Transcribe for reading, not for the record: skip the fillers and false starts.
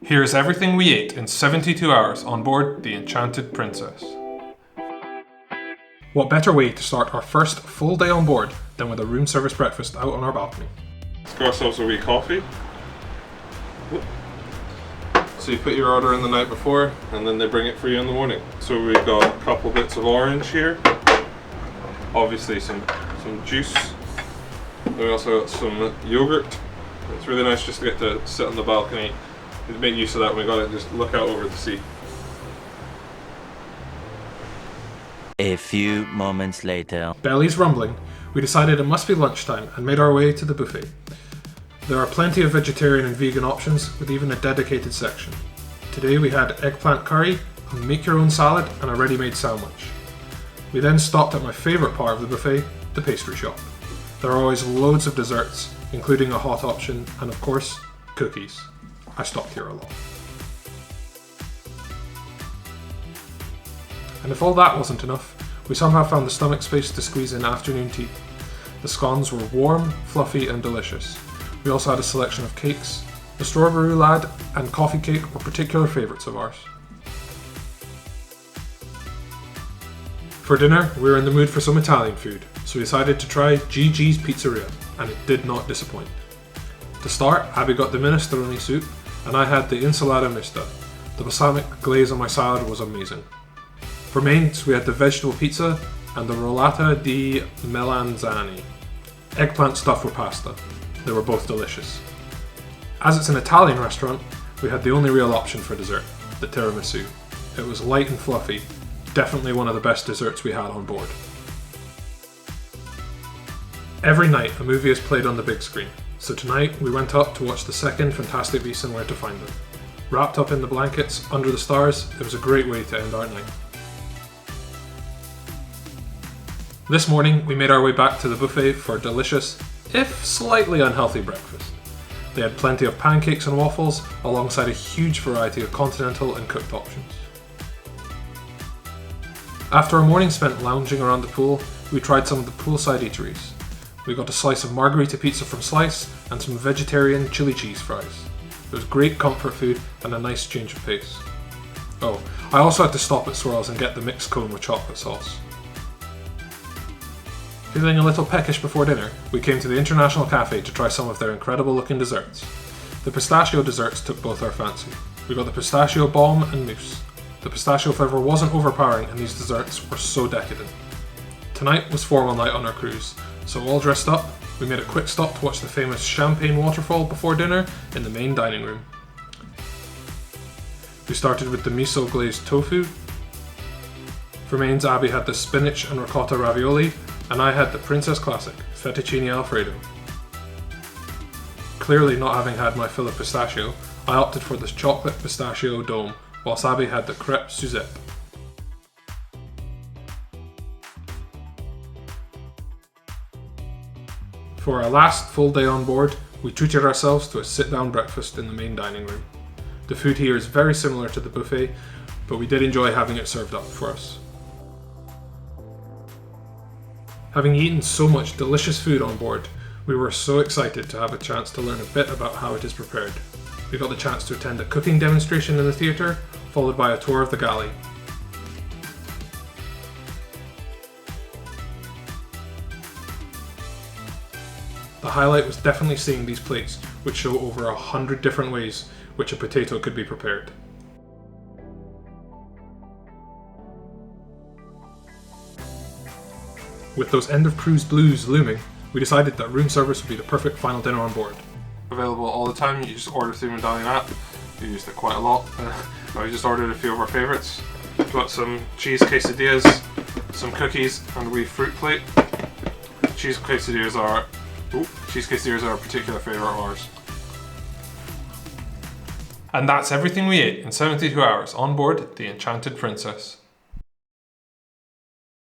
Here's everything we ate in 72 hours on board the Enchanted Princess. What better way to start our first full day on board than with a room service breakfast out on our balcony? Let's get ourselves a wee coffee. So you put your order in the night before and then they bring it for you in the morning. So we've got a couple bits of orange here. Obviously some juice. We also got some yogurt. It's really nice just to get to sit on the balcony. Make use of that when we got it, just look out over the sea. A few moments later. Bellies rumbling, we decided it must be lunchtime and made our way to the buffet. There are plenty of vegetarian and vegan options with even a dedicated section. Today we had eggplant curry, a make your own salad and a ready-made sandwich. We then stopped at my favourite part of the buffet, the pastry shop. There are always loads of desserts, including a hot option and of course, cookies. I stopped here a lot. And if all that wasn't enough, we somehow found the stomach space to squeeze in afternoon tea. The scones were warm, fluffy and delicious. We also had a selection of cakes. The strawberry roulade and coffee cake were particular favourites of ours. For dinner, we were in the mood for some Italian food, so we decided to try Gigi's Pizzeria, and it did not disappoint. To start, Abby got the minestrone soup, and I had the insalata mista. The balsamic glaze on my salad was amazing. For mains, we had the vegetable pizza and the rollata di melanzane. Eggplant stuffed with pasta. They were both delicious. As it's an Italian restaurant, we had the only real option for dessert, the tiramisu. It was light and fluffy, definitely one of the best desserts we had on board. Every night a movie is played on the big screen, so tonight we went up to watch the second Fantastic Beasts and Where to Find Them. Wrapped up in the blankets, under the stars, it was a great way to end our night. This morning we made our way back to the buffet for a delicious, if slightly unhealthy breakfast. They had plenty of pancakes and waffles, alongside a huge variety of continental and cooked options. After a morning spent lounging around the pool, we tried some of the poolside eateries. We got a slice of margarita pizza from Slice and some vegetarian chili cheese fries. It was great comfort food and a nice change of pace. Oh, I also had to stop at Swirls and get the mixed cone with chocolate sauce. Feeling a little peckish before dinner, we came to the International Cafe to try some of their incredible looking desserts. The pistachio desserts took both our fancy. We got the pistachio balm and mousse. The pistachio flavour wasn't overpowering and these desserts were so decadent. Tonight was formal night on our cruise, so all dressed up, we made a quick stop to watch the famous champagne waterfall before dinner in the main dining room. We started with the miso glazed tofu. For mains, Abby had the spinach and ricotta ravioli, and I had the Princess Classic, fettuccine alfredo. Clearly not having had my fill of pistachio, I opted for this chocolate pistachio dome, whilst Abby had the crêpe Suzette. For our last full day on board, we treated ourselves to a sit-down breakfast in the main dining room. The food here is very similar to the buffet, but we did enjoy having it served up for us. Having eaten so much delicious food on board, we were so excited to have a chance to learn a bit about how it is prepared. We got the chance to attend a cooking demonstration in the theatre, followed by a tour of the galley. The highlight was definitely seeing these plates, which show over 100 different ways which a potato could be prepared. With those end of cruise blues looming, we decided that room service would be the perfect final dinner on board. Available all the time, you just order through the Medallion app. We used it quite a lot. I just ordered a few of our favourites. Got some cheese quesadillas, some cookies and a wee fruit plate. Cheese quesadillas are a particular favourite of ours. And that's everything we ate in 72 hours on board the Enchanted Princess.